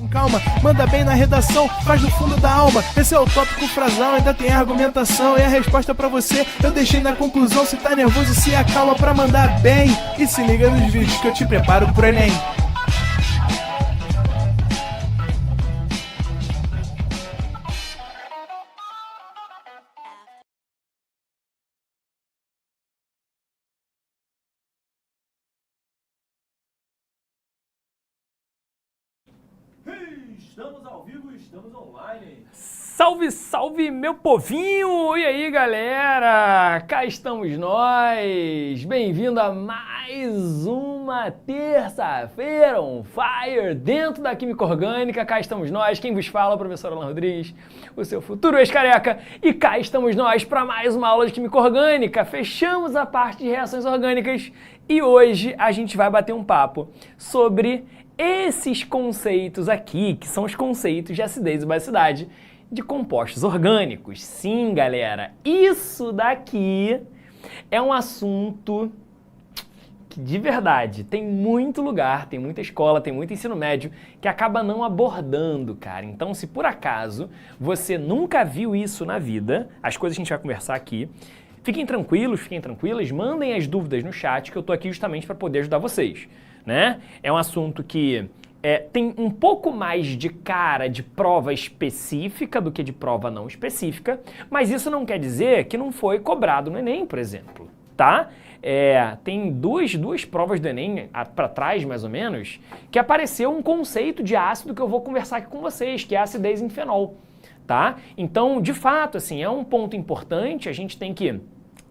Calma, manda bem na redação, faz do fundo da alma. Esse é o tópico frasal, ainda tem argumentação. E a resposta pra você eu deixei na conclusão. Se tá nervoso, se acalma pra mandar bem. E se liga nos vídeos que eu te preparo pro Enem. Estamos ao vivo, estamos online. Salve, salve, meu povinho! E aí, galera? Cá estamos nós! Bem-vindo a mais uma terça-feira on fire dentro da Química Orgânica. Cá estamos nós, quem vos fala, o professor Alan Rodrigues, o seu futuro ex-careca. E cá estamos nós para mais uma aula de Química Orgânica. Fechamos a parte de reações orgânicas e hoje a gente vai bater um papo sobre esses conceitos aqui, que são os conceitos de acidez e basicidade de compostos orgânicos. Sim, galera, isso daqui é um assunto que de verdade tem muito lugar, tem muita escola, tem muito ensino médio que acaba não abordando, cara. Então, se por acaso você nunca viu isso na vida, as coisas que a gente vai conversar aqui, fiquem tranquilos, fiquem tranquilas, mandem as dúvidas no chat que eu tô aqui justamente para poder ajudar vocês. Né? É um assunto que tem um pouco mais de cara de prova específica do que de prova não específica, mas isso não quer dizer que não foi cobrado no Enem, por exemplo, tá? Tem duas provas do Enem para trás, mais ou menos, que apareceu um conceito de ácido que eu vou conversar aqui com vocês, que é a acidez em fenol, tá? Então, de fato, assim, é um ponto importante, a gente tem que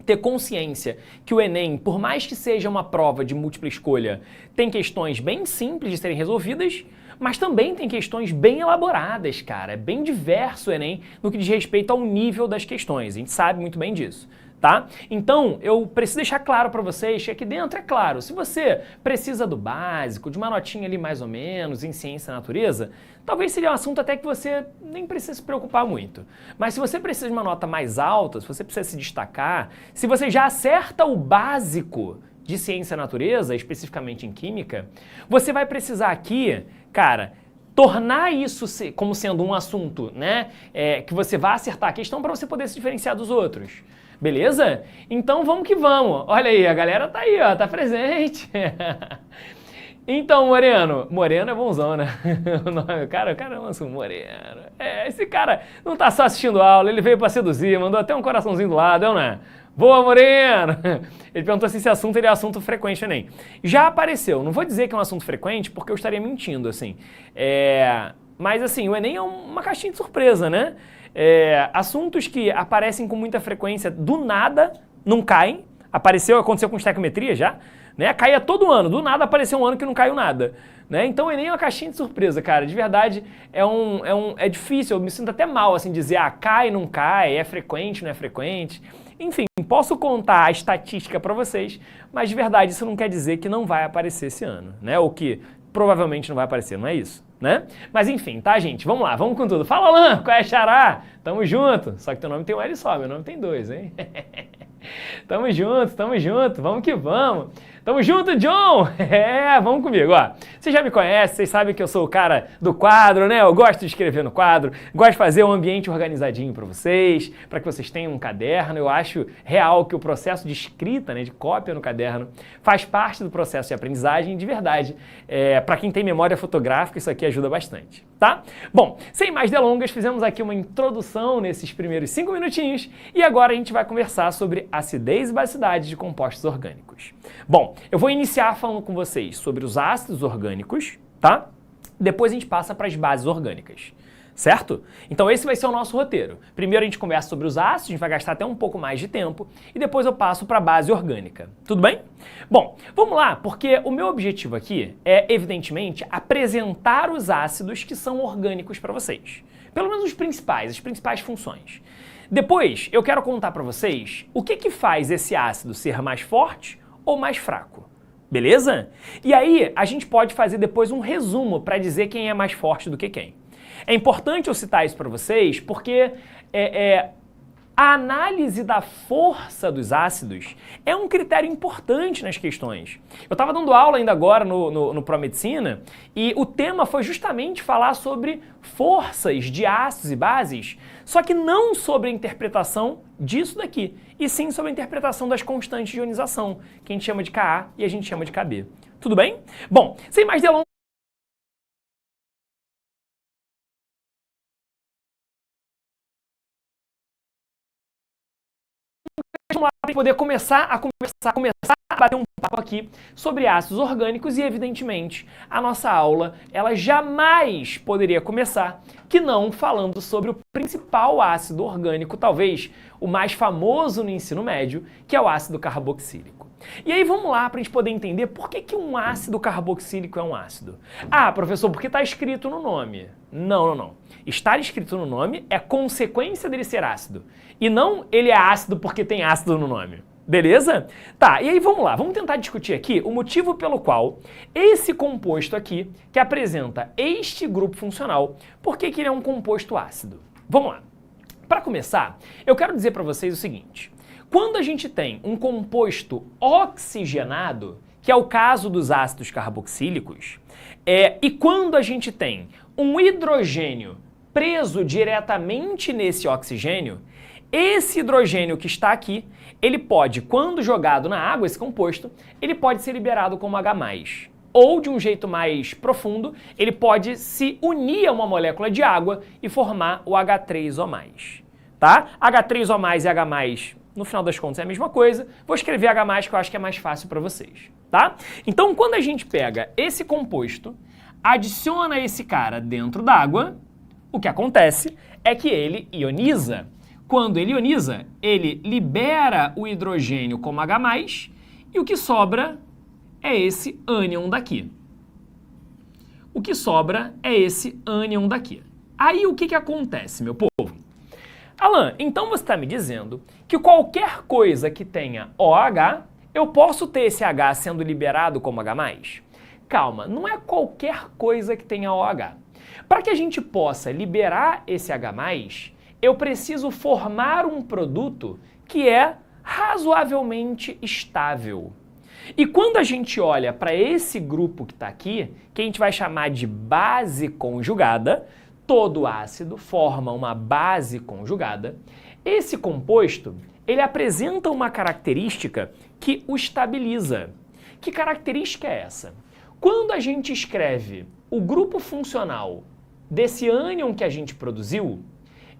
ter consciência que o Enem, por mais que seja uma prova de múltipla escolha, tem questões bem simples de serem resolvidas, mas também tem questões bem elaboradas, cara. É bem diverso o Enem no que diz respeito ao nível das questões. A gente sabe muito bem disso, tá? Então, eu preciso deixar claro para vocês que aqui dentro, é claro, se você precisa do básico, de uma notinha ali mais ou menos em ciência e natureza, talvez seria um assunto até que você nem precisa se preocupar muito. Mas se você precisa de uma nota mais alta, se você precisa se destacar, se você já acerta o básico de ciência e natureza, especificamente em química, você vai precisar aqui, cara, tornar isso como sendo um assunto, né, que você vai acertar a questão para você poder se diferenciar dos outros. Beleza? Então vamos que vamos. Olha aí, a galera tá aí, ó, tá presente. Então, Moreno é bonzão, né? O cara lança um Moreno. Esse cara não tá só assistindo aula, ele veio pra seduzir, mandou até um coraçãozinho do lado, não é? Boa, Moreno! Ele perguntou se esse assunto ele é assunto frequente no Enem. Já apareceu, não vou dizer que é um assunto frequente, porque eu estaria mentindo, assim. Mas, assim, o Enem é uma caixinha de surpresa, né? Assuntos que aparecem com muita frequência do nada, não caem. Aconteceu com estequiometria já, né? Caía todo ano, do nada apareceu um ano que não caiu nada, né? Então o Enem é uma caixinha de surpresa, cara. De verdade, é difícil, eu me sinto até mal, assim, dizer, cai, não cai, é frequente, não é frequente. Enfim, posso contar a estatística para vocês, mas de verdade isso não quer dizer que não vai aparecer esse ano, né? Ou que provavelmente não vai aparecer, não é isso, né? Mas enfim, tá, gente? Vamos lá, vamos com tudo. Fala, Alan, qual é, xará? Tamo junto. Só que teu nome tem um L só, meu nome tem dois, hein? Tamo junto, vamos que vamos. Tamo junto, John! Vamos comigo, ó. Vocês já me conhecem, vocês sabem que eu sou o cara do quadro, né? Eu gosto de escrever no quadro, gosto de fazer um ambiente organizadinho para vocês, para que vocês tenham um caderno. Eu acho real que o processo de escrita, né, de cópia no caderno, faz parte do processo de aprendizagem, de verdade. Para quem tem memória fotográfica, isso aqui ajuda bastante, tá? Bom, sem mais delongas, fizemos aqui uma introdução nesses primeiros 5 minutinhos e agora a gente vai conversar sobre acidez e basicidade de compostos orgânicos. Bom, eu vou iniciar falando com vocês sobre os ácidos orgânicos, tá? Depois a gente passa para as bases orgânicas, certo? Então esse vai ser o nosso roteiro. Primeiro a gente conversa sobre os ácidos, a gente vai gastar até um pouco mais de tempo, e depois eu passo para a base orgânica. Tudo bem? Bom, vamos lá, porque o meu objetivo aqui é, evidentemente, apresentar os ácidos que são orgânicos para vocês. Pelo menos os principais, as principais funções. Depois, eu quero contar para vocês o que faz esse ácido ser mais forte ou mais fraco, beleza? E aí, a gente pode fazer depois um resumo para dizer quem é mais forte do que quem. É importante eu citar isso para vocês porque A análise da força dos ácidos é um critério importante nas questões. Eu estava dando aula ainda agora no Pró-Medicina e o tema foi justamente falar sobre forças de ácidos e bases, só que não sobre a interpretação disso daqui, e sim sobre a interpretação das constantes de ionização, que a gente chama de Ka e a gente chama de Kb. Tudo bem? Bom, sem mais delongas, vamos lá para poder começar a bater um papo aqui sobre ácidos orgânicos e, evidentemente, a nossa aula, ela jamais poderia começar que não falando sobre o principal ácido orgânico, talvez o mais famoso no ensino médio, que é o ácido carboxílico. E aí vamos lá para a gente poder entender por que um ácido carboxílico é um ácido. Ah, professor, porque está escrito no nome. Não. Estar escrito no nome é consequência dele ser ácido. E não ele é ácido porque tem ácido no nome. Beleza? Tá, e aí vamos lá, vamos tentar discutir aqui o motivo pelo qual esse composto aqui, que apresenta este grupo funcional, por que ele é um composto ácido? Vamos lá. Para começar, eu quero dizer para vocês o seguinte. Quando a gente tem um composto oxigenado, que é o caso dos ácidos carboxílicos, e quando a gente tem um hidrogênio preso diretamente nesse oxigênio, esse hidrogênio que está aqui, ele pode, quando jogado na água, esse composto, ele pode ser liberado como H+. Ou, de um jeito mais profundo, ele pode se unir a uma molécula de água e formar o H3O+. Tá? H3O+, e H+, no final das contas, é a mesma coisa. Vou escrever H+, que eu acho que é mais fácil para vocês. Tá? Então, quando a gente pega esse composto, adiciona esse cara dentro d'água, o que acontece é que ele ioniza. Quando ele ioniza, ele libera o hidrogênio como H+, e o que sobra é esse ânion daqui. O que sobra é esse ânion daqui. Aí o que acontece, meu povo? Alan, então você está me dizendo que qualquer coisa que tenha OH, eu posso ter esse H sendo liberado como H+? Calma, não é qualquer coisa que tenha OH. Para que a gente possa liberar esse H+, eu preciso formar um produto que é razoavelmente estável. E quando a gente olha para esse grupo que está aqui, que a gente vai chamar de base conjugada, todo ácido forma uma base conjugada, esse composto, ele apresenta uma característica que o estabiliza. Que característica é essa? Quando a gente escreve o grupo funcional desse ânion que a gente produziu,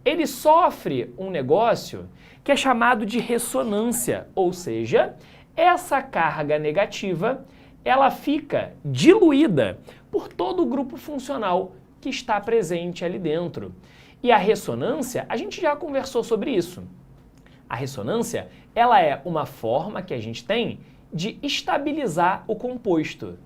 ele sofre um negócio que é chamado de ressonância, ou seja, essa carga negativa, ela fica diluída por todo o grupo funcional que está presente ali dentro. E a ressonância, a gente já conversou sobre isso. A ressonância, ela é uma forma que a gente tem de estabilizar o composto.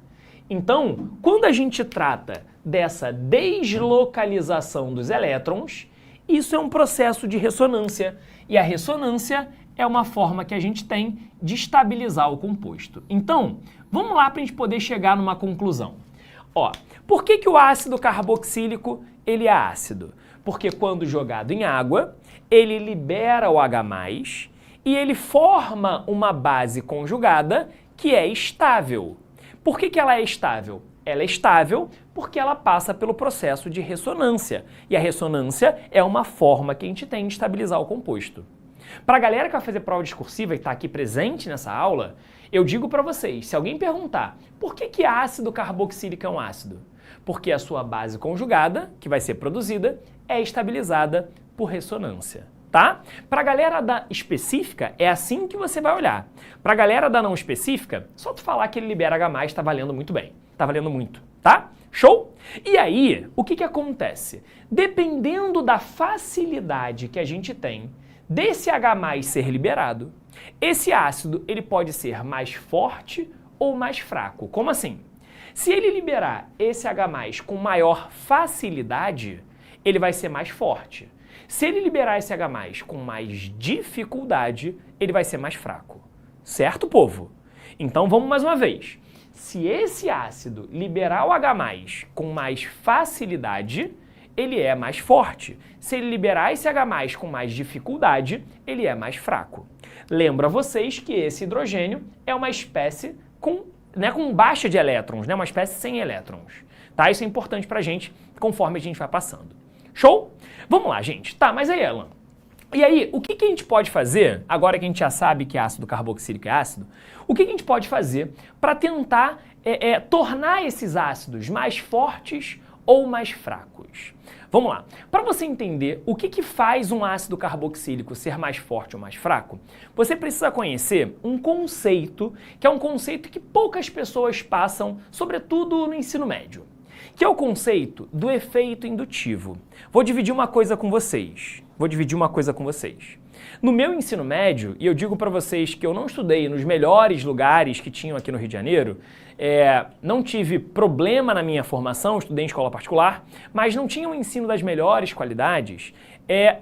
Então, quando a gente trata dessa deslocalização dos elétrons, isso é um processo de ressonância, e a ressonância é uma forma que a gente tem de estabilizar o composto. Então, vamos lá para a gente poder chegar numa conclusão. Ó, por que o ácido carboxílico ele é ácido? Porque quando jogado em água, ele libera o H+, e ele forma uma base conjugada que é estável. Por que ela é estável? Ela é estável porque ela passa pelo processo de ressonância. E a ressonância é uma forma que a gente tem de estabilizar o composto. Para a galera que vai fazer prova discursiva e está aqui presente nessa aula, eu digo para vocês, se alguém perguntar por que ácido carboxílico é um ácido? Porque a sua base conjugada, que vai ser produzida, é estabilizada por ressonância. Tá? Para a galera da específica, é assim que você vai olhar. Para a galera da não específica, só tu falar que ele libera H+, está valendo muito bem. Está valendo muito, tá? Show? E aí, o que acontece? Dependendo da facilidade que a gente tem desse H+ ser liberado, esse ácido ele pode ser mais forte ou mais fraco. Como assim? Se ele liberar esse H+ com maior facilidade, ele vai ser mais forte. Se ele liberar esse H+ com mais dificuldade, ele vai ser mais fraco. Certo, povo? Então vamos mais uma vez. Se esse ácido liberar o H+ com mais facilidade, ele é mais forte. Se ele liberar esse H+, com mais dificuldade, ele é mais fraco. Lembra vocês que esse hidrogênio é uma espécie com baixa de elétrons, uma espécie sem elétrons. Tá? Isso é importante pra gente, conforme a gente vai passando. Show? Vamos lá, gente. Tá, mas aí, Alan, e aí, o que a gente pode fazer, agora que a gente já sabe que ácido carboxílico é ácido, o que a gente pode fazer para tentar tornar esses ácidos mais fortes ou mais fracos? Vamos lá. Para você entender o que faz um ácido carboxílico ser mais forte ou mais fraco, você precisa conhecer um conceito, que é um conceito que poucas pessoas passam, sobretudo no ensino médio, que é o conceito do efeito indutivo. Vou dividir uma coisa com vocês. No meu ensino médio, e eu digo para vocês que eu não estudei nos melhores lugares que tinham aqui no Rio de Janeiro, não tive problema na minha formação, estudei em escola particular, mas não tinha um ensino das melhores qualidades.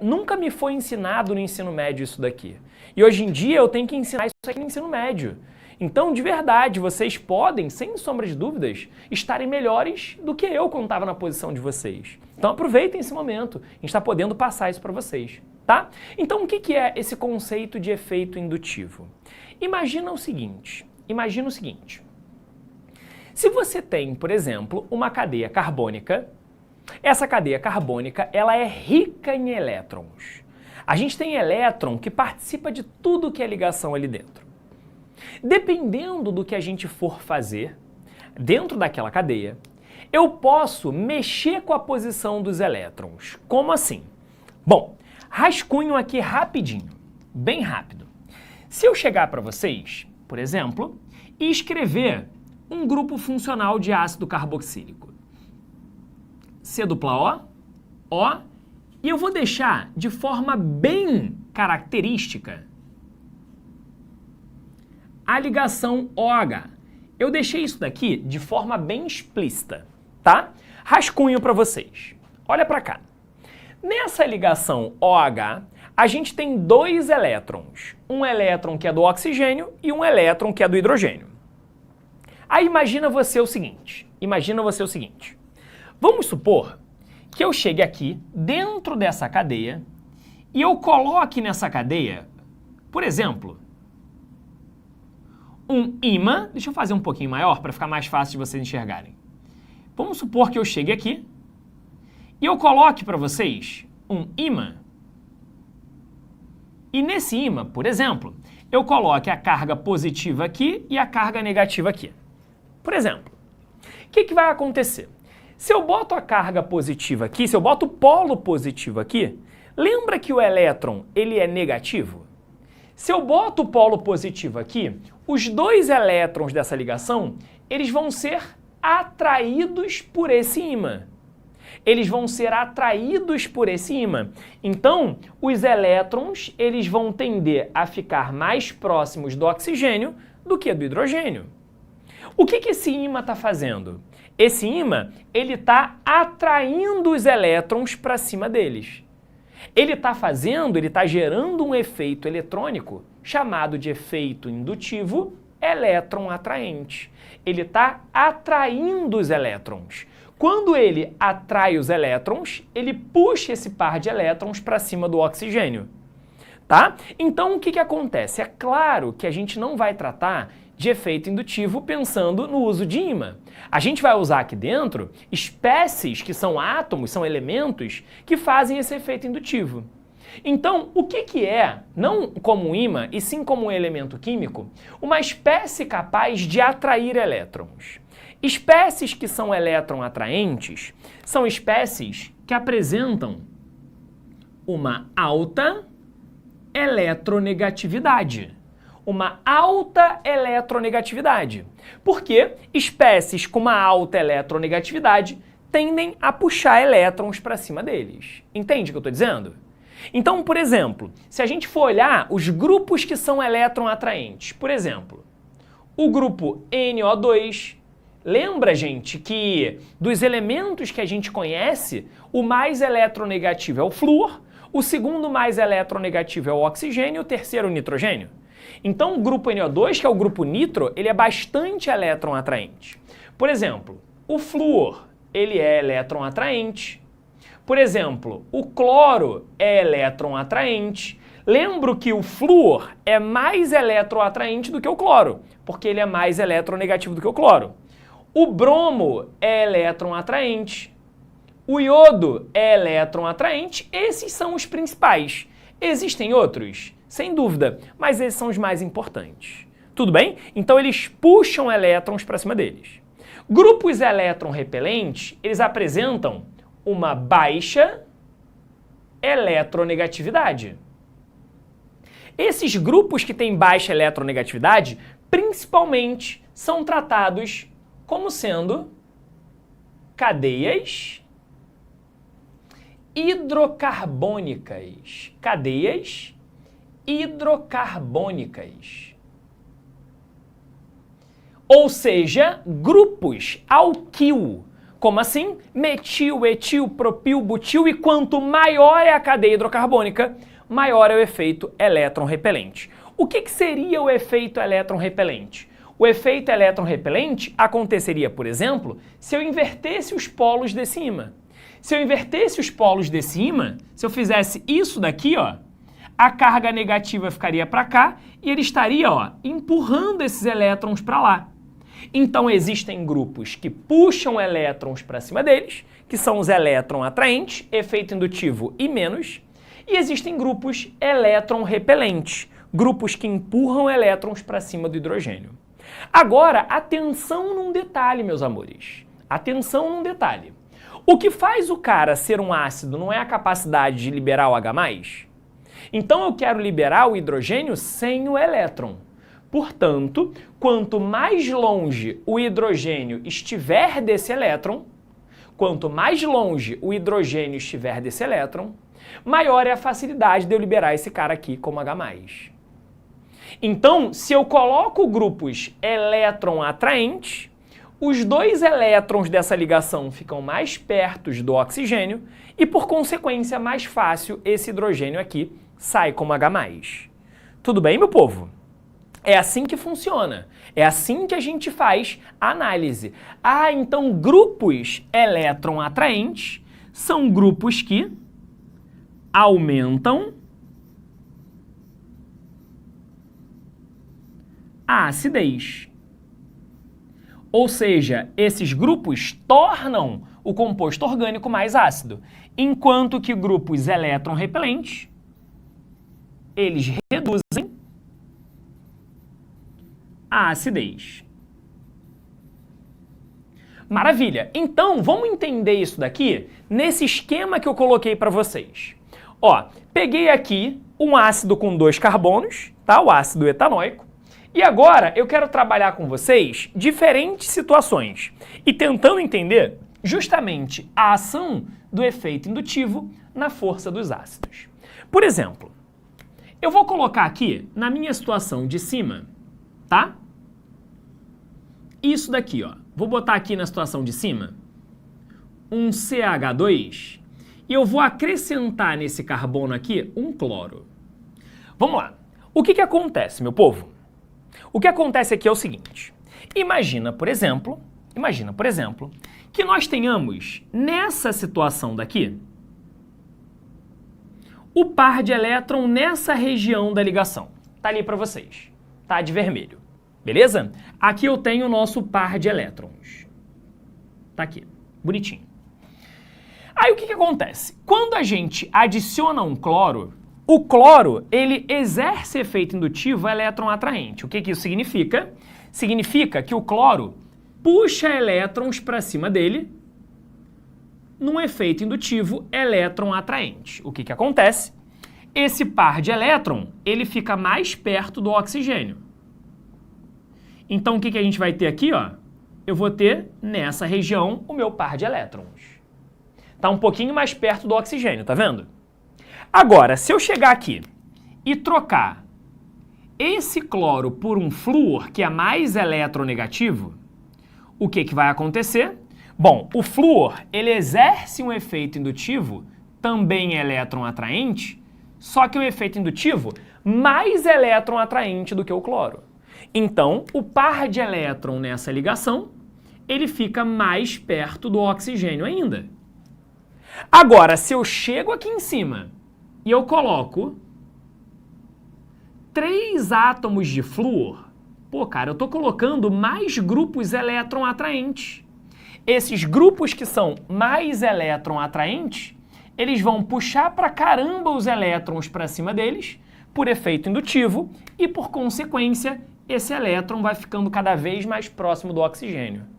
Nunca me foi ensinado no ensino médio isso daqui. E hoje em dia eu tenho que ensinar isso aqui no ensino médio. Então, de verdade, vocês podem, sem sombra de dúvidas, estarem melhores do que eu quando estava na posição de vocês. Então, aproveitem esse momento. A gente está podendo passar isso para vocês, tá? Então, o que é esse conceito de efeito indutivo? Imagina o seguinte. Se você tem, por exemplo, uma cadeia carbônica, essa cadeia carbônica ela é rica em elétrons. A gente tem elétron que participa de tudo que é ligação ali dentro. Dependendo do que a gente for fazer dentro daquela cadeia, eu posso mexer com a posição dos elétrons. Como assim? Bom, rascunho aqui rapidinho, bem rápido. Se eu chegar para vocês, por exemplo, e escrever um grupo funcional de ácido carboxílico, C-O, O, e eu vou deixar de forma bem característica a ligação OH. Eu deixei isso daqui de forma bem explícita, tá? Rascunho para vocês. Olha para cá. Nessa ligação OH, a gente tem dois elétrons. Um elétron que é do oxigênio e um elétron que é do hidrogênio. Aí imagina você o seguinte. Vamos supor que eu chegue aqui dentro dessa cadeia e eu coloque nessa cadeia, por exemplo, um ímã. Deixa eu fazer um pouquinho maior para ficar mais fácil de vocês enxergarem. Vamos supor que eu chegue aqui e eu coloque para vocês um ímã. E nesse ímã, por exemplo, eu coloque a carga positiva aqui e a carga negativa aqui. Por exemplo, o que vai acontecer? Se eu boto a carga positiva aqui, se eu boto o polo positivo aqui, lembra que o elétron ele é negativo? Se eu boto o polo positivo aqui, os dois elétrons dessa ligação, eles vão ser atraídos por esse ímã. Então, os elétrons, eles vão tender a ficar mais próximos do oxigênio do que do hidrogênio. O que esse ímã está fazendo? Esse ímã, ele está atraindo os elétrons para cima deles. Ele está gerando um efeito eletrônico chamado de efeito indutivo elétron atraente. Ele está atraindo os elétrons. Quando ele atrai os elétrons, ele puxa esse par de elétrons para cima do oxigênio. Tá? Então, o que acontece? É claro que a gente não vai tratar de efeito indutivo pensando no uso de ímã. A gente vai usar aqui dentro espécies que são átomos, são elementos que fazem esse efeito indutivo. Então, o que é, não como um ímã, e sim como um elemento químico, uma espécie capaz de atrair elétrons? Espécies que são elétron atraentes são espécies que apresentam uma alta eletronegatividade. Porque espécies com uma alta eletronegatividade tendem a puxar elétrons para cima deles. Entende o que eu estou dizendo? Então, por exemplo, se a gente for olhar os grupos que são elétron atraentes, por exemplo, o grupo NO2, lembra, gente, que dos elementos que a gente conhece, o mais eletronegativo é o flúor, o segundo mais eletronegativo é o oxigênio e o terceiro o nitrogênio. Então, o grupo NO2, que é o grupo nitro, ele é bastante elétron atraente. Por exemplo, o flúor, ele é elétron atraente. Por exemplo, o cloro é elétron atraente. Lembro que o flúor é mais eletroatraente do que o cloro, porque ele é mais eletronegativo do que o cloro. O bromo é elétron atraente. O iodo é elétron atraente. Esses são os principais. Existem outros? Sem dúvida, mas esses são os mais importantes. Tudo bem? Então eles puxam elétrons para cima deles. Grupos elétron repelentes, eles apresentam uma baixa eletronegatividade. Esses grupos que têm baixa eletronegatividade, principalmente, são tratados como sendo cadeias hidrocarbônicas. Cadeias hidrocarbônicas. Ou seja, grupos alquil. Como assim? Metil, etil, propil, butil, e quanto maior é a cadeia hidrocarbônica, maior é o efeito elétron repelente. O que seria o efeito elétron repelente? O efeito elétron repelente aconteceria, por exemplo, se eu invertesse os polos desse ímã. Se eu invertesse os polos desse ímã, se eu fizesse isso daqui, ó, a carga negativa ficaria para cá e ele estaria, ó, empurrando esses elétrons para lá. Então existem grupos que puxam elétrons para cima deles, que são os elétron atraentes, efeito indutivo e menos, e existem grupos elétron repelentes, grupos que empurram elétrons para cima do hidrogênio. Agora, atenção num detalhe, meus amores. Atenção num detalhe. O que faz o cara ser um ácido não é a capacidade de liberar o H+? Então eu quero liberar o hidrogênio sem o elétron. Portanto, quanto mais longe o hidrogênio estiver desse elétron, quanto mais longe o hidrogênio estiver desse elétron, maior é a facilidade de eu liberar esse cara aqui como H+. Então, se eu coloco grupos elétron atraentes, os dois elétrons dessa ligação ficam mais perto do oxigênio e, por consequência, mais fácil esse hidrogênio aqui sai como H+. Tudo bem, meu povo? É assim que funciona. É assim que a gente faz a análise. Ah, então grupos elétron atraentes são grupos que aumentam a acidez. Ou seja, esses grupos tornam o composto orgânico mais ácido, enquanto que grupos elétron repelentes, eles reduzem a acidez. Maravilha! Então, vamos entender isso daqui nesse esquema que eu coloquei para vocês. Ó, peguei aqui um ácido com 2 carbonos, tá? O ácido etanóico. E agora eu quero trabalhar com vocês diferentes situações e tentando entender justamente a ação do efeito indutivo na força dos ácidos. Por exemplo, eu vou colocar aqui na minha situação de cima, tá? Isso daqui, ó. Vou botar aqui na situação de cima um CH2 e eu vou acrescentar nesse carbono aqui um cloro. Vamos lá. O que acontece, meu povo? O que acontece aqui é o seguinte. Imagina, por exemplo, que nós tenhamos nessa situação daqui o par de elétron nessa região da ligação. Tá ali para vocês. Tá de vermelho. Beleza? Aqui eu tenho o nosso par de elétrons. Tá aqui, bonitinho. Aí o que acontece? Quando a gente adiciona um cloro, o cloro, ele exerce efeito indutivo elétron atraente. O que isso significa? Significa que o cloro puxa elétrons para cima dele num efeito indutivo elétron atraente. O que acontece? Esse par de elétron, ele fica mais perto do oxigênio. Então, o que a gente vai ter aqui, ó? Eu vou ter, nessa região, o meu par de elétrons. Tá um pouquinho mais perto do oxigênio, tá vendo? Agora, se eu chegar aqui e trocar esse cloro por um flúor, que é mais eletronegativo, o que vai acontecer? Bom, o flúor, ele exerce um efeito indutivo, também elétron atraente, só que um efeito indutivo mais elétron atraente do que o cloro. Então, o par de elétron nessa ligação, ele fica mais perto do oxigênio ainda. Agora, se eu chego aqui em cima e eu coloco 3 átomos de flúor, pô, cara, eu tô colocando mais grupos elétron atraentes. Esses grupos que são mais elétron atraentes, eles vão puxar pra caramba os elétrons para cima deles, por efeito indutivo, e por consequência, esse elétron vai ficando cada vez mais próximo do oxigênio.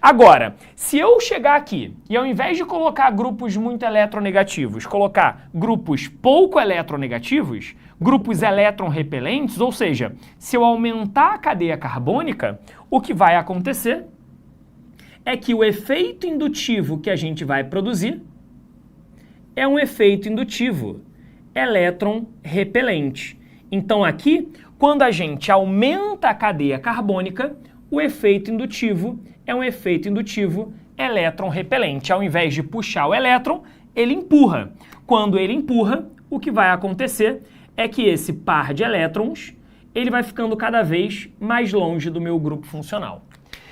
Agora, se eu chegar aqui e ao invés de colocar grupos muito eletronegativos, colocar grupos pouco eletronegativos, grupos elétron repelentes, ou seja, se eu aumentar a cadeia carbônica, o que vai acontecer é que o efeito indutivo que a gente vai produzir é um efeito indutivo elétron repelente. Então aqui, quando a gente aumenta a cadeia carbônica, o efeito indutivo é um efeito indutivo elétron repelente. Ao invés de puxar o elétron, ele empurra. Quando ele empurra, o que vai acontecer é que esse par de elétrons ele vai ficando cada vez mais longe do meu grupo funcional.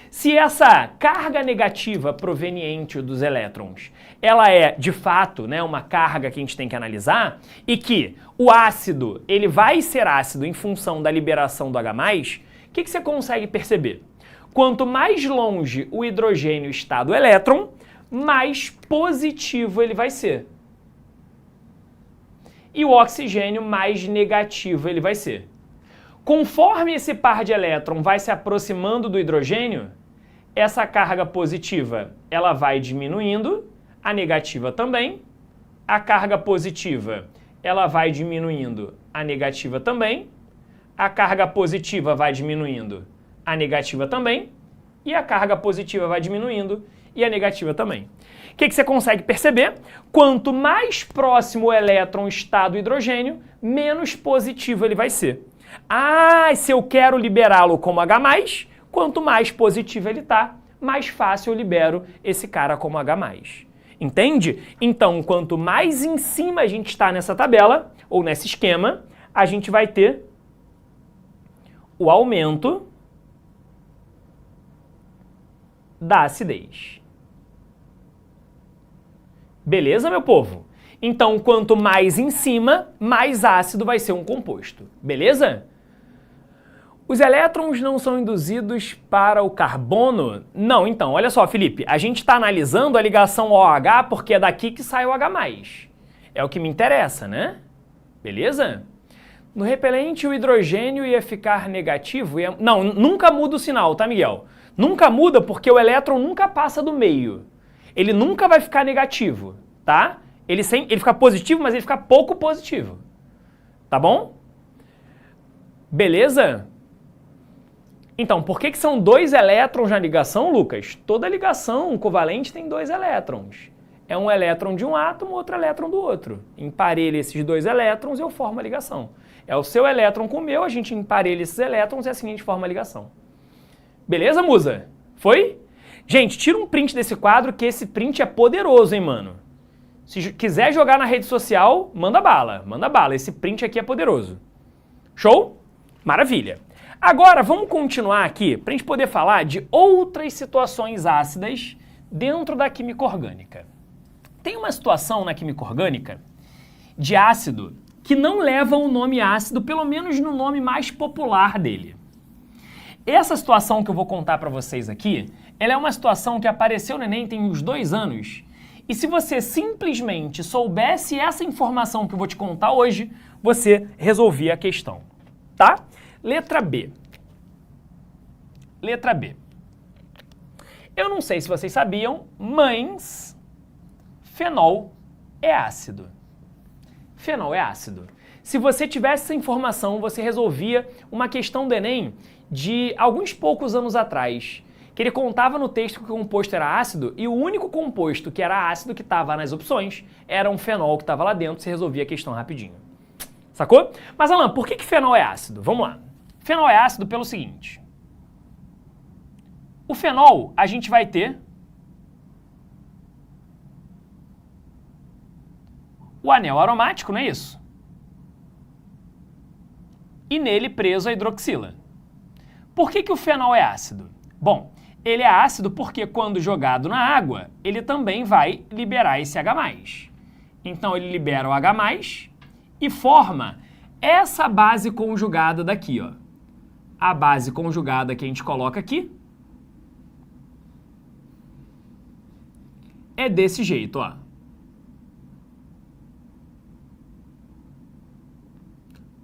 Se essa carga negativa proveniente dos elétrons, ela é, de fato, né, uma carga que a gente tem que analisar, e que o ácido ele vai ser ácido em função da liberação do H+, o que você consegue perceber? Quanto mais longe o hidrogênio está do elétron, mais positivo ele vai ser. E o oxigênio mais negativo ele vai ser. Conforme esse par de elétron vai se aproximando do hidrogênio, essa carga positiva ela vai diminuindo, a negativa também. A carga positiva ela vai diminuindo, a negativa também. A carga positiva vai diminuindo, a negativa também. E a carga positiva vai diminuindo e a negativa também. O que você consegue perceber? Quanto mais próximo o elétron está do hidrogênio, menos positivo ele vai ser. Ah, se eu quero liberá-lo como H+, quanto mais positivo ele está, mais fácil eu libero esse cara como H+. Entende? Então, quanto mais em cima a gente está nessa tabela, ou nesse esquema, a gente vai ter o aumento da acidez. Beleza, meu povo? Então, quanto mais em cima, mais ácido vai ser um composto. Beleza? Os elétrons não são induzidos para o carbono? Não, então, olha só, Felipe, a gente está analisando a ligação OH porque é daqui que sai o H+. É o que me interessa, né? Beleza? No repelente, o hidrogênio ia ficar negativo? Não, nunca muda o sinal, tá, Miguel? Nunca muda porque o elétron nunca passa do meio. Ele nunca vai ficar negativo, tá? Ele fica positivo, mas ele fica pouco positivo. Tá bom? Beleza? Então, por que são 2 elétrons na ligação, Lucas? Toda ligação covalente tem 2 elétrons. É um elétron de um átomo, outro elétron do outro. Emparelha esses 2 elétrons e eu formo a ligação. É o seu elétron com o meu, a gente emparelha esses elétrons e assim a gente forma a ligação. Beleza, musa? Foi? Gente, tira um print desse quadro que esse print é poderoso, hein, mano? Se quiser jogar na rede social, manda bala. Manda bala, esse print aqui é poderoso. Show? Maravilha. Agora, vamos continuar aqui para a gente poder falar de outras situações ácidas dentro da química orgânica. Tem uma situação na química orgânica de ácido que não leva o nome ácido, pelo menos no nome mais popular dele. Essa situação que eu vou contar para vocês aqui, ela é uma situação que apareceu no Enem tem uns 2 anos. E se você simplesmente soubesse essa informação que eu vou te contar hoje, você resolvia a questão, tá? Letra B. Letra B. Eu não sei se vocês sabiam, mas fenol é ácido. Fenol é ácido. Se você tivesse essa informação, você resolvia uma questão do Enem de alguns poucos anos atrás, que ele contava no texto que o composto era ácido e o único composto que era ácido que estava nas opções era um fenol que estava lá dentro, você resolvia a questão rapidinho. Sacou? Mas, Alan, por que fenol é ácido? Vamos lá. Fenol é ácido pelo seguinte. O fenol, a gente vai ter o anel aromático, não é isso? E nele preso a hidroxila. Por que o fenol é ácido? Bom, ele é ácido porque quando jogado na água, ele também vai liberar esse H+. Então ele libera o H+, e forma essa base conjugada daqui, ó. A base conjugada que a gente coloca aqui é desse jeito, ó.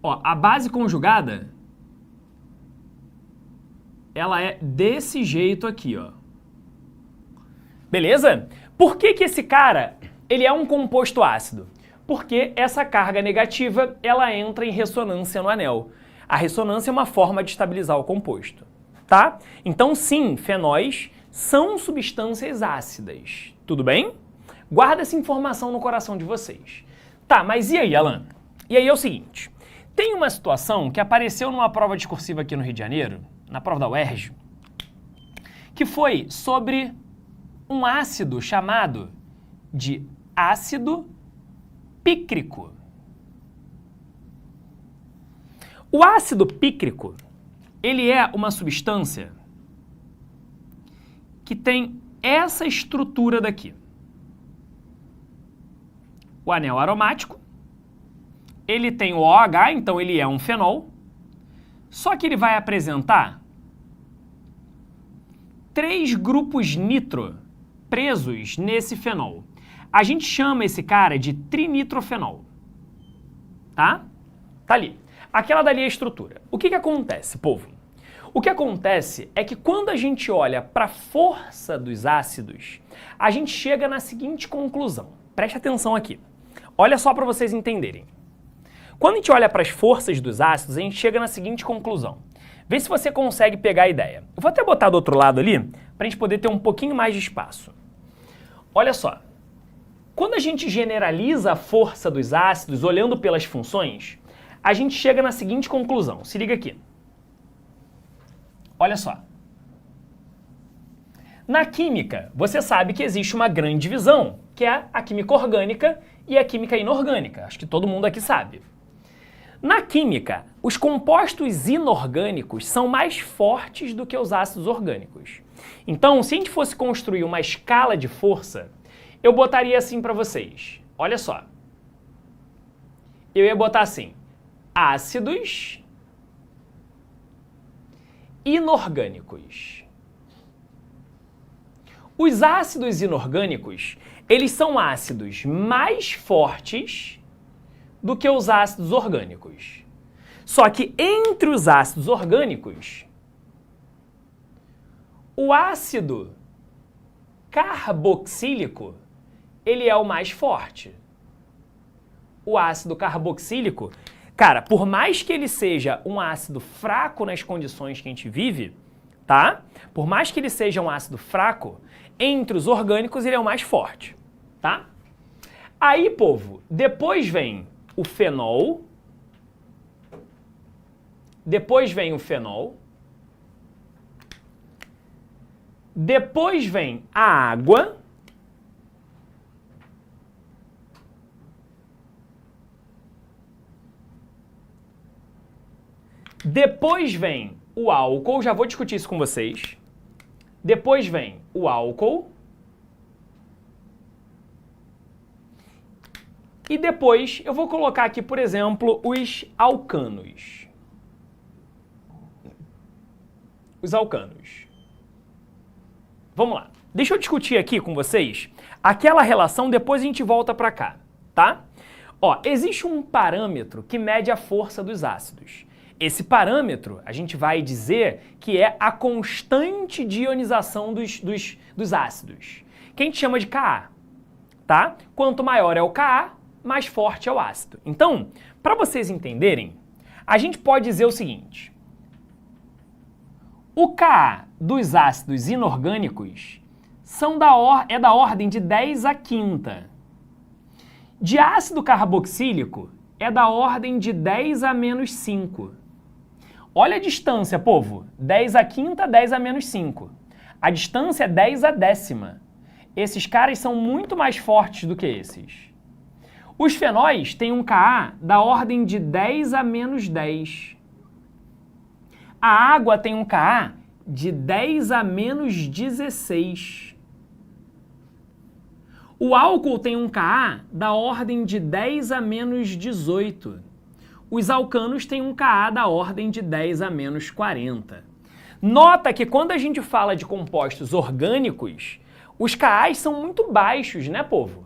Ó, a base conjugada, ela é desse jeito aqui, ó. Beleza? Por que que esse cara, ele é um composto ácido? Porque essa carga negativa, ela entra em ressonância no anel. A ressonância é uma forma de estabilizar o composto, tá? Então, sim, fenóis são substâncias ácidas, tudo bem? Guarda essa informação no coração de vocês. Tá, mas e aí, Alan? E aí é o seguinte, tem uma situação que apareceu numa prova discursiva aqui no Rio de Janeiro, na prova da UERJ, que foi sobre um ácido chamado de ácido pícrico. O ácido pícrico, ele é uma substância que tem essa estrutura daqui. O anel aromático, ele tem o OH, então ele é um fenol, só que ele vai apresentar 3 grupos nitro presos nesse fenol. A gente chama esse cara de trinitrofenol, tá? Tá ali. Aquela dali é a estrutura. O que que acontece, povo? O que acontece é que quando a gente olha para a força dos ácidos, a gente chega na seguinte conclusão. Preste atenção aqui. Olha só para vocês entenderem. Quando a gente olha para as forças dos ácidos, a gente chega na seguinte conclusão. Vê se você consegue pegar a ideia. Eu vou até botar do outro lado ali, para a gente poder ter um pouquinho mais de espaço. Olha só. Quando a gente generaliza a força dos ácidos olhando pelas funções, a gente chega na seguinte conclusão. Se liga aqui. Olha só. Na química, você sabe que existe uma grande divisão, que é a química orgânica e a química inorgânica. Acho que todo mundo aqui sabe. Na química, os compostos inorgânicos são mais fortes do que os ácidos orgânicos. Então, se a gente fosse construir uma escala de força, eu botaria assim para vocês. Olha só. Eu ia botar assim. Ácidos inorgânicos. Os ácidos inorgânicos, eles são ácidos mais fortes do que os ácidos orgânicos. Só que entre os ácidos orgânicos, o ácido carboxílico, ele é o mais forte. O ácido carboxílico, cara, por mais que ele seja um ácido fraco nas condições que a gente vive, tá? Por mais que ele seja um ácido fraco, entre os orgânicos ele é o mais forte, tá? Aí, povo, depois vem o fenol, depois vem a água, depois vem o álcool, já vou discutir isso com vocês. Depois vem o álcool. E depois eu vou colocar aqui, por exemplo, os alcanos. Os alcanos. Vamos lá. Deixa eu discutir aqui com vocês aquela relação, depois a gente volta para cá, tá? Ó, existe um parâmetro que mede a força dos ácidos. Esse parâmetro, a gente vai dizer que é a constante de ionização dos ácidos, que a gente chama de Ka, tá? Quanto maior é o Ka, mais forte é o ácido. Então, para vocês entenderem, a gente pode dizer o seguinte. O Ka dos ácidos inorgânicos é da ordem de 10 à quinta. De ácido carboxílico, é da ordem de 10 a menos 5. Olha a distância, povo. 10 à quinta, 10 a menos 5. A distância é 10 à décima. Esses caras são muito mais fortes do que esses. Os fenóis têm um Ka da ordem de 10 a menos 10. A água tem um Ka de 10 a menos 16. O álcool tem um Ka da ordem de 10 a menos 18. Os alcanos têm um Ka da ordem de 10 a menos 40. Nota que quando a gente fala de compostos orgânicos, os Kas são muito baixos, né, povo?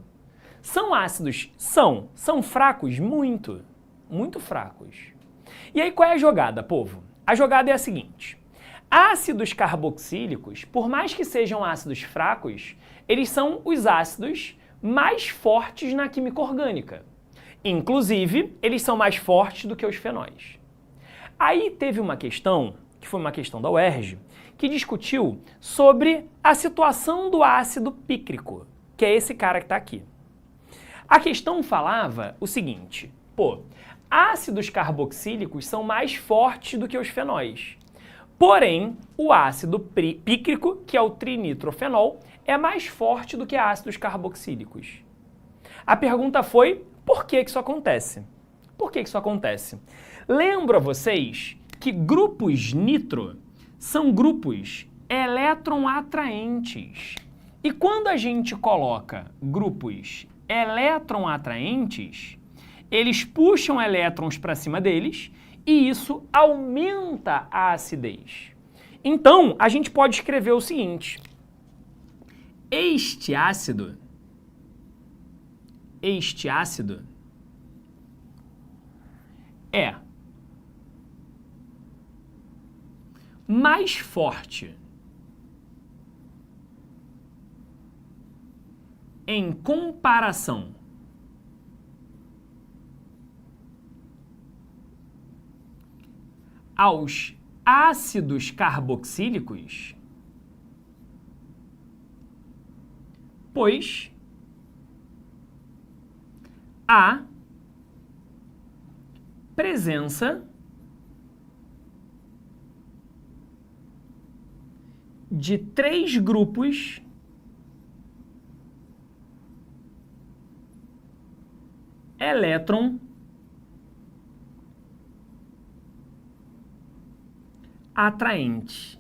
São ácidos? São. São fracos? Muito. Muito fracos. E aí qual é a jogada, povo? A jogada é a seguinte. Ácidos carboxílicos, por mais que sejam ácidos fracos, eles são os ácidos mais fortes na química orgânica. Inclusive, eles são mais fortes do que os fenóis. Aí teve uma questão, que foi uma questão da UERJ, que discutiu sobre a situação do ácido pícrico, que é esse cara que está aqui. A questão falava o seguinte, ácidos carboxílicos são mais fortes do que os fenóis. Porém, o ácido pícrico, que é o trinitrofenol, é mais forte do que ácidos carboxílicos. A pergunta foi, por que isso acontece? Por que isso acontece? Lembro a vocês que grupos nitro são grupos elétron-atraentes. E quando a gente coloca grupos elétron-atraentes, eles puxam elétrons para cima deles e isso aumenta a acidez. Então, a gente pode escrever o seguinte. Este ácido é mais forte em comparação aos ácidos carboxílicos, pois há presença de 3 grupos elétron atraentes.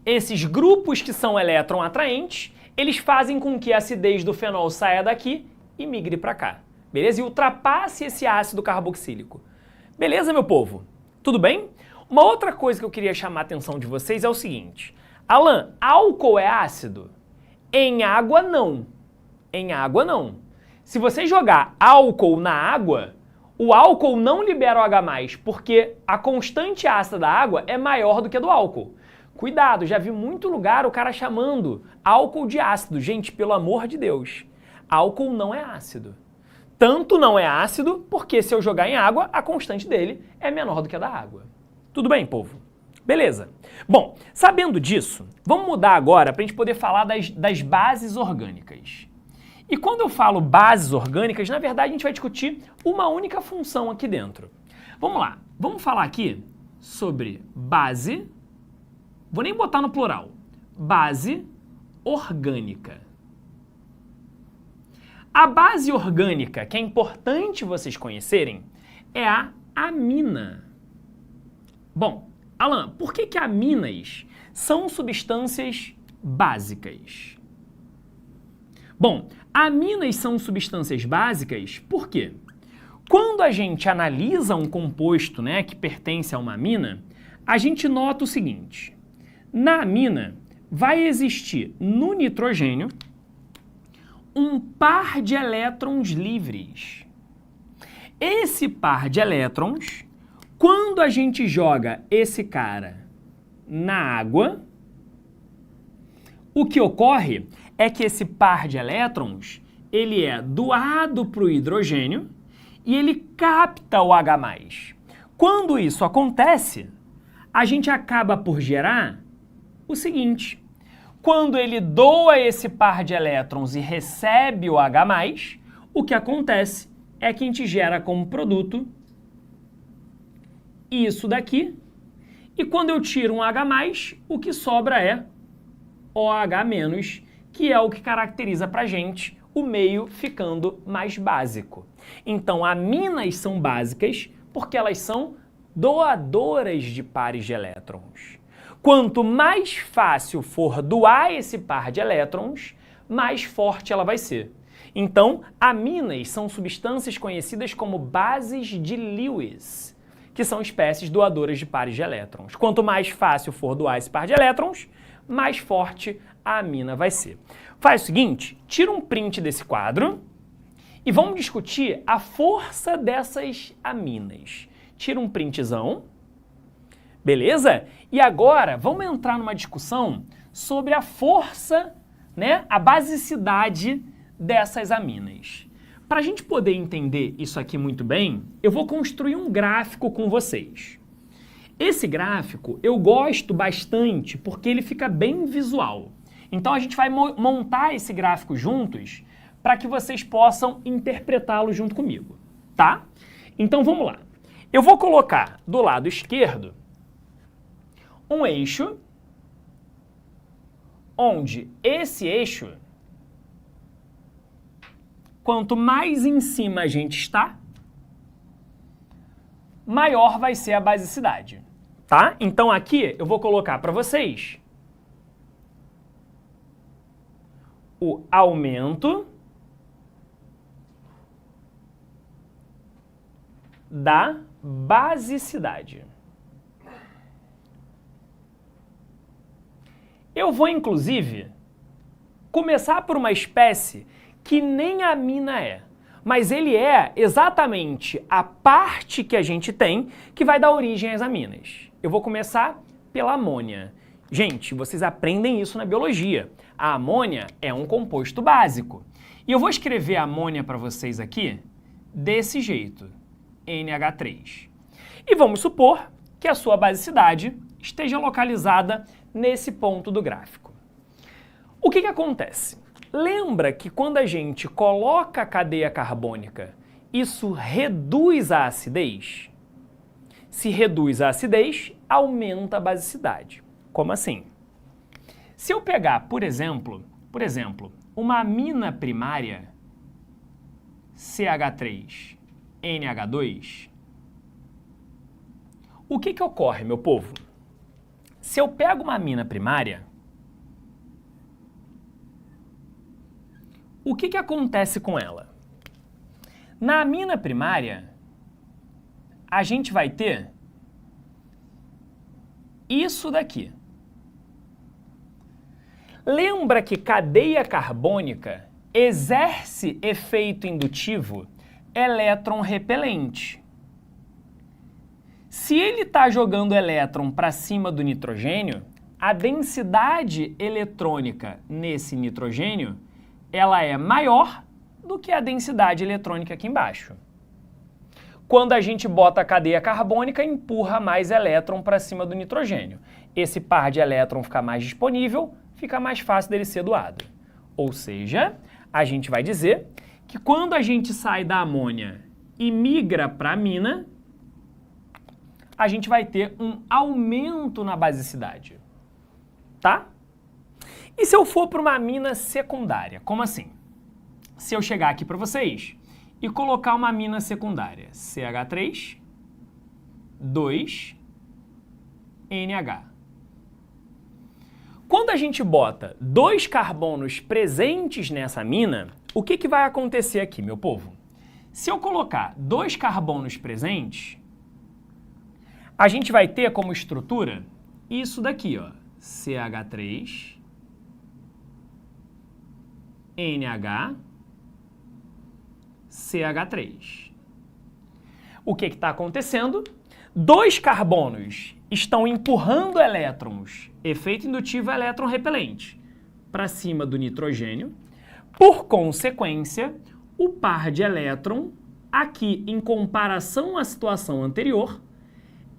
Esses grupos que são elétron atraentes, eles fazem com que a acidez do fenol saia daqui e migre para cá. Beleza? E ultrapasse esse ácido carboxílico. Beleza, meu povo? Tudo bem? Uma outra coisa que eu queria chamar a atenção de vocês é o seguinte. Alan, álcool é ácido? Em água, não. Em água, não. Se você jogar álcool na água, o álcool não libera o H+, porque a constante ácida da água é maior do que a do álcool. Cuidado, já vi muito lugar o cara chamando álcool de ácido. Gente, pelo amor de Deus, álcool não é ácido. Tanto não é ácido, porque se eu jogar em água, a constante dele é menor do que a da água. Tudo bem, povo? Beleza. Bom, sabendo disso, vamos mudar agora para a gente poder falar das bases orgânicas. E quando eu falo bases orgânicas, na verdade a gente vai discutir uma única função aqui dentro. Vamos lá, vamos falar aqui sobre base, vou nem botar no plural, base orgânica. A base orgânica, que é importante vocês conhecerem, é a amina. Bom, Alan, por que aminas são substâncias básicas? Bom, aminas são substâncias básicas por quê? Quando a gente analisa um composto, né, que pertence a uma amina, a gente nota o seguinte. Na amina vai existir no nitrogênio um par de elétrons livres. Esse par de elétrons, quando a gente joga esse cara na água, o que ocorre é que esse par de elétrons, ele é doado para o hidrogênio e ele capta o H+. Quando isso acontece, a gente acaba por gerar o seguinte. Quando ele doa esse par de elétrons e recebe o H+, o que acontece é que a gente gera como produto isso daqui. E quando eu tiro um H+, o que sobra é OH-, que é o que caracteriza pra gente o meio ficando mais básico. Então, aminas são básicas porque elas são doadoras de pares de elétrons. Quanto mais fácil for doar esse par de elétrons, mais forte ela vai ser. Então, aminas são substâncias conhecidas como bases de Lewis, que são espécies doadoras de pares de elétrons. Quanto mais fácil for doar esse par de elétrons, mais forte a amina vai ser. Faz o seguinte, tira um print desse quadro e vamos discutir a força dessas aminas. Tira um printzão, beleza? E agora vamos entrar numa discussão sobre a força, né, a basicidade dessas aminas. Para a gente poder entender isso aqui muito bem, eu vou construir um gráfico com vocês. Esse gráfico eu gosto bastante porque ele fica bem visual. Então a gente vai montar esse gráfico juntos para que vocês possam interpretá-lo junto comigo, tá? Então vamos lá. Eu vou colocar do lado esquerdo um eixo, onde esse eixo, quanto mais em cima a gente está, maior vai ser a basicidade, tá? Então aqui eu vou colocar para vocês o aumento da basicidade. Eu vou, inclusive, começar por uma espécie que nem a amina é, mas ele é exatamente a parte que a gente tem que vai dar origem às aminas. Eu vou começar pela amônia. Gente, vocês aprendem isso na biologia. A amônia é um composto básico. E eu vou escrever a amônia para vocês aqui desse jeito, NH3. E vamos supor que a sua basicidade esteja localizada nesse ponto do gráfico. O que acontece? Lembra que quando a gente coloca a cadeia carbônica, isso reduz a acidez? Se reduz a acidez, aumenta a basicidade. Como assim? Se eu pegar, por exemplo, uma amina primária, CH3, NH2, o que ocorre, meu povo? Se eu pego uma amina primária, o que acontece com ela? Na amina primária, a gente vai ter isso daqui. Lembra que cadeia carbônica exerce efeito indutivo elétron repelente. Se ele está jogando elétron para cima do nitrogênio, a densidade eletrônica nesse nitrogênio ela é maior do que a densidade eletrônica aqui embaixo. Quando a gente bota a cadeia carbônica, empurra mais elétron para cima do nitrogênio. Esse par de elétron fica mais disponível, fica mais fácil dele ser doado. Ou seja, a gente vai dizer que quando a gente sai da amônia e migra para a amina, a gente vai ter um aumento na basicidade, tá? E se eu for para uma amina secundária? Como assim? Se eu chegar aqui para vocês e colocar uma amina secundária, CH3, 2, NH. Quando a gente bota 2 carbonos presentes nessa amina, o que vai acontecer aqui, meu povo? Se eu colocar 2 carbonos presentes, a gente vai ter como estrutura isso daqui, ó, CH3, NH, CH3. O que está acontecendo? 2 carbonos estão empurrando elétrons, efeito indutivo elétron repelente, para cima do nitrogênio. Por consequência, o par de elétron, aqui em comparação à situação anterior,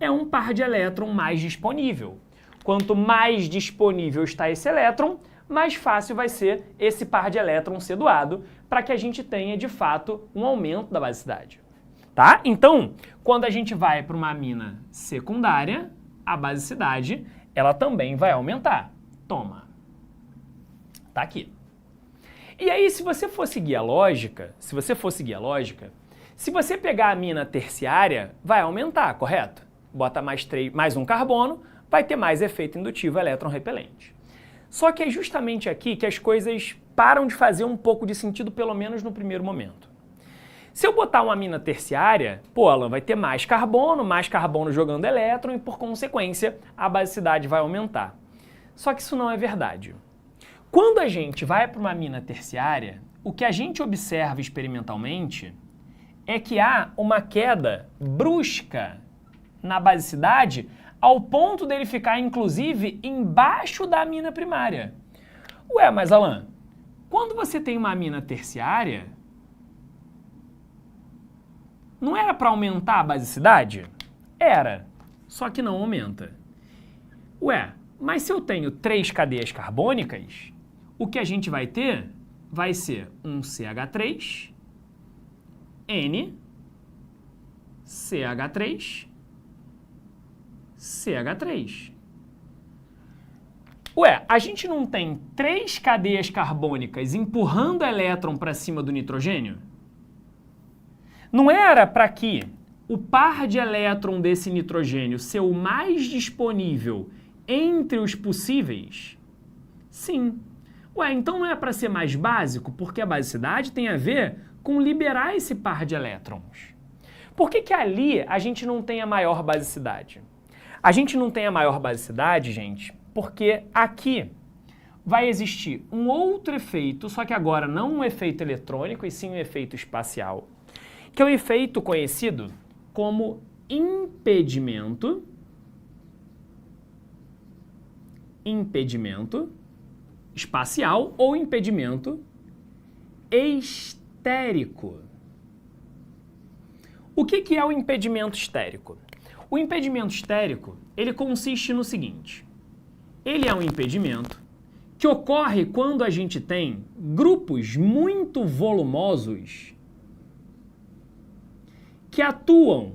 é um par de elétron mais disponível. Quanto mais disponível está esse elétron, mais fácil vai ser esse par de elétrons ser doado para que a gente tenha, de fato, um aumento da basicidade. Tá? Então, quando a gente vai para uma amina secundária, a basicidade, ela também vai aumentar. Toma. Tá aqui. E aí, se você for seguir a lógica, se você pegar a amina terciária, vai aumentar, correto? Bota mais um carbono, vai ter mais efeito indutivo elétron repelente. Só que é justamente aqui que as coisas param de fazer um pouco de sentido, pelo menos no primeiro momento. Se eu botar uma amina terciária, pô, ela vai ter mais carbono jogando elétron e, por consequência, a basicidade vai aumentar. Só que isso não é verdade. Quando a gente vai para uma amina terciária, o que a gente observa experimentalmente é que há uma queda brusca na basicidade ao ponto dele ficar, inclusive, embaixo da amina primária. Ué, mas Alan, quando você tem uma amina terciária, não era para aumentar a basicidade? Era, só que não aumenta. Ué, mas se eu tenho 3 cadeias carbônicas, o que a gente vai ter vai ser um CH3, N, CH3, CH3. Ué, a gente não tem 3 cadeias carbônicas empurrando elétron para cima do nitrogênio? Não era para que o par de elétron desse nitrogênio ser o mais disponível entre os possíveis? Sim. Ué, então não é para ser mais básico, porque a basicidade tem a ver com liberar esse par de elétrons. Por que que ali a gente não tem a maior basicidade? A gente não tem a maior basicidade, gente, porque aqui vai existir um outro efeito, só que agora não um efeito eletrônico, e sim um efeito espacial, que é um efeito conhecido como impedimento espacial ou impedimento estérico. O que é o impedimento estérico? O impedimento estérico, ele consiste no seguinte: ele é um impedimento que ocorre quando a gente tem grupos muito volumosos que atuam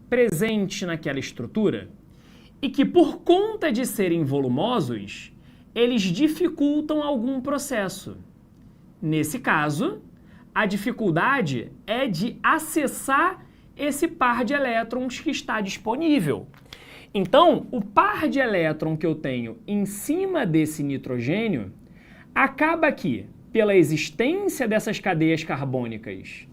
presente naquela estrutura e que, por conta de serem volumosos, eles dificultam algum processo. Nesse caso, a dificuldade é de acessar esse par de elétrons que está disponível. Então, o par de elétron que eu tenho em cima desse nitrogênio acaba que, pela existência dessas cadeias carbônicas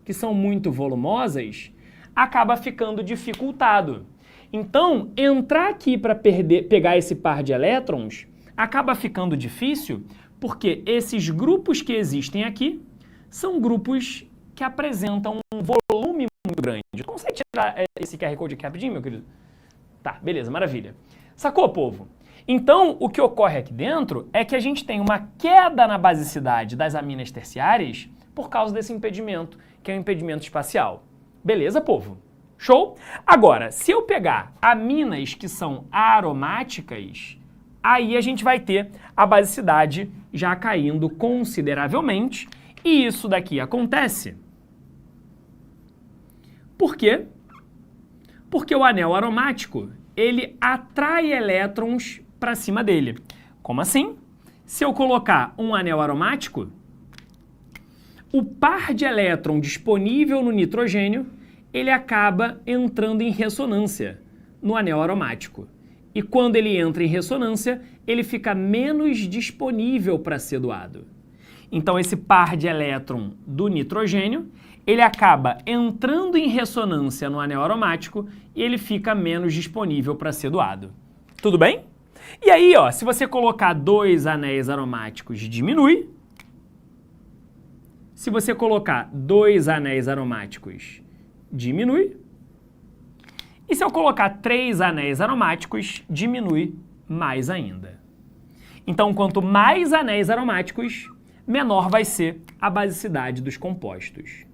que são muito volumosas, acaba ficando dificultado. Então, entrar aqui para pegar esse par de elétrons acaba ficando difícil porque esses grupos que existem aqui são grupos que apresentam um volume muito grande. Consegue tirar esse QR Code aqui rapidinho, meu querido? Tá, beleza, maravilha. Sacou, povo? Então, o que ocorre aqui dentro é que a gente tem uma queda na basicidade das aminas terciárias por causa desse impedimento, que é o impedimento espacial. Beleza, povo? Show? Agora, se eu pegar aminas que são aromáticas, aí a gente vai ter a basicidade já caindo consideravelmente, e isso daqui acontece. Por quê? Porque o anel aromático, ele atrai elétrons para cima dele. Como assim? Se eu colocar um anel aromático, o par de elétron disponível no nitrogênio, ele acaba entrando em ressonância no anel aromático. E quando ele entra em ressonância, ele fica menos disponível para ser doado. Então, esse par de elétron do nitrogênio, ele acaba entrando em ressonância no anel aromático e ele fica menos disponível para ser doado. Tudo bem? E aí, ó, se você colocar 2 anéis aromáticos, diminui. Se você colocar 2 anéis aromáticos, diminui. E se eu colocar 3 anéis aromáticos, diminui mais ainda. Então, quanto mais anéis aromáticos, menor vai ser a basicidade dos compostos.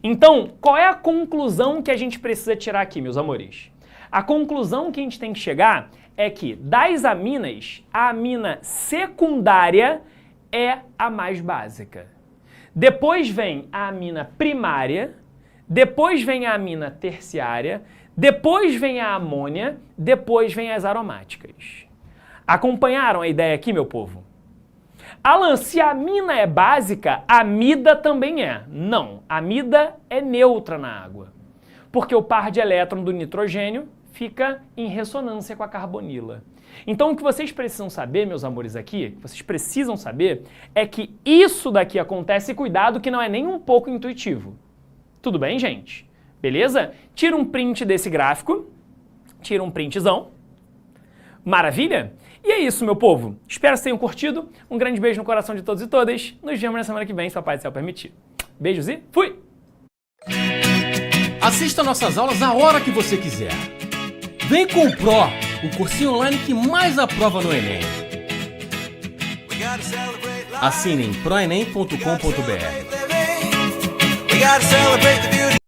Então, qual é a conclusão que a gente precisa tirar aqui, meus amores? A conclusão que a gente tem que chegar é que, das aminas, a amina secundária é a mais básica. Depois vem a amina primária, depois vem a amina terciária, depois vem a amônia, depois vem as aromáticas. Acompanharam a ideia aqui, meu povo? Alan, se a amina é básica, a amida também é. Não, a amida é neutra na água. Porque o par de elétron do nitrogênio fica em ressonância com a carbonila. Então o que vocês precisam saber, meus amores, aqui, vocês precisam saber, é que isso daqui acontece, e cuidado que não é nem um pouco intuitivo. Tudo bem, gente? Beleza? Tira um print desse gráfico, tira um printzão. Maravilha? E é isso, meu povo. Espero que vocês tenham curtido. Um grande beijo no coração de todos e todas. Nos vemos na semana que vem, se o Papai do Céu permitir. Beijos e fui! Assista nossas aulas a hora que você quiser. Vem com o Pro, o cursinho online que mais aprova no Enem. Assine em proenem.com.br.